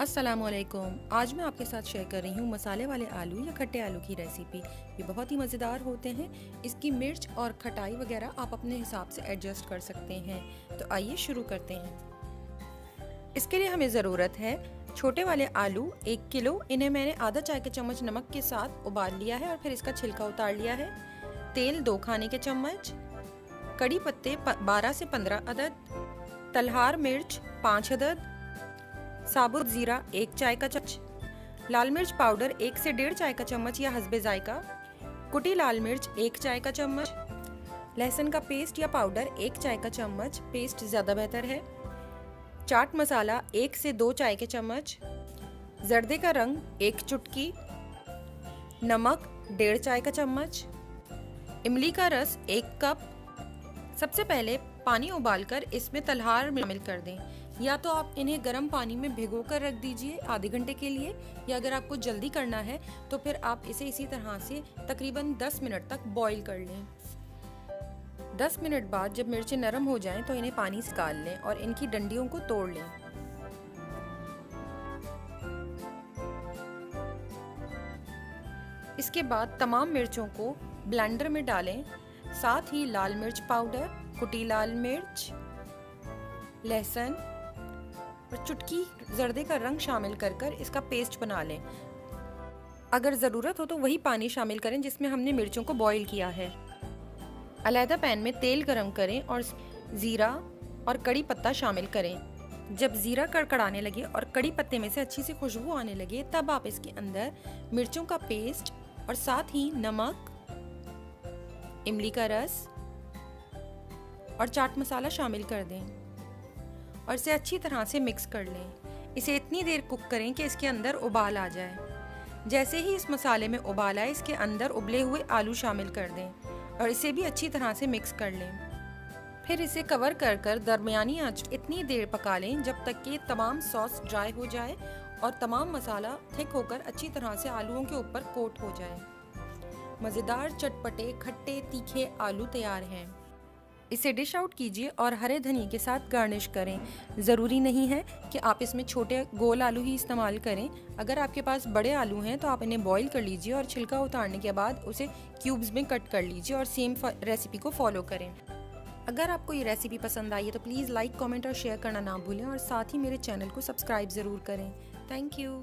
अस्सलामुअलैकुम। आज मैं आपके साथ शेयर कर रही हूँ मसाले वाले आलू या खट्टे आलू की रेसिपी। ये बहुत ही मज़ेदार होते हैं। इसकी मिर्च और खटाई वगैरह आप अपने हिसाब से एडजस्ट कर सकते हैं। तो आइए शुरू करते हैं। इसके लिए हमें ज़रूरत है छोटे वाले आलू 1 किलो। इन्हें मैंने आधा चाय के चम्मच नमक के साथ उबाल लिया है और फिर इसका छिलका उतार लिया है। तेल 2 खाने के चम्मच, कड़ी पत्ते 12 से 15 अदद, तलहार मिर्च 5 अदद, साबुत ज़ीरा 1 चाय का चम्मच, लाल मिर्च पाउडर 1 से 1.5 चाय का चम्मच या हस्बे जायका, कुटी लाल मिर्च 1 चाय का चम्मच, लहसुन का पेस्ट या पाउडर 1 चाय का चम्मच, पेस्ट ज़्यादा बेहतर है, चाट मसाला 1 से 2 चाय के चम्मच, जर्दे का रंग 1 चुटकी, नमक 1.5 चाय का चम्मच, इमली का रस 1 कप। सबसे पहले पानी उबालकर इसमें तलहार शामिल कर दें। या तो आप इन्हें गर्म पानी में भिगो कर रख दीजिए आधे घंटे के लिए, या अगर आपको जल्दी करना है तो फिर आप इसे इसी तरह से तकरीबन 10 मिनट तक बॉईल कर लें। 10 मिनट बाद जब मिर्चें नरम हो जाएं तो इन्हें पानी से निकाल लें और इनकी डंडियों को तोड़ लें। इसके बाद तमाम मिर्चों को ब्लेंडर में डालें। साथ ही लाल मिर्च पाउडर, कुटी लाल मिर्च, लहसुन और चुटकी जर्दे का रंग शामिल कर इसका पेस्ट बना लें। अगर ज़रूरत हो तो वही पानी शामिल करें जिसमें हमने मिर्चों को बॉईल किया है। अलहदा पैन में तेल गरम करें और ज़ीरा और कड़ी पत्ता शामिल करें। जब ज़ीरा कड़कड़ाने लगे और कड़ी पत्ते में से अच्छी सी खुशबू आने लगे तब आप इसके अंदर मिर्चों का पेस्ट और साथ ही नमक, इमली का रस और चाट मसाला शामिल कर दें और इसे अच्छी तरह से मिक्स कर लें। इसे इतनी देर कुक करें कि इसके अंदर उबाल आ जाए। जैसे ही इस मसाले में उबाल आए इसके अंदर उबले हुए आलू शामिल कर दें और इसे भी अच्छी तरह से मिक्स कर लें। फिर इसे कवर कर दरमियानी आंच इतनी देर पका लें जब तक कि तमाम सॉस ड्राई हो जाए और तमाम मसाला थिक होकर अच्छी तरह से आलूओं के ऊपर कोट हो जाए। मज़ेदार चटपटे खट्टे तीखे आलू तैयार हैं। इसे डिश आउट कीजिए और हरे धनिए के साथ गार्निश करें। ज़रूरी नहीं है कि आप इसमें छोटे गोल आलू ही इस्तेमाल करें। अगर आपके पास बड़े आलू हैं तो आप इन्हें बॉईल कर लीजिए और छिलका उतारने के बाद उसे क्यूब्स में कट कर लीजिए और सेम रेसिपी को फॉलो करें। अगर आपको ये रेसिपी पसंद आई है तो प्लीज़ लाइक, कमेंट और शेयर करना ना भूलें और साथ ही मेरे चैनल को सब्सक्राइब ज़रूर करें। Thank you.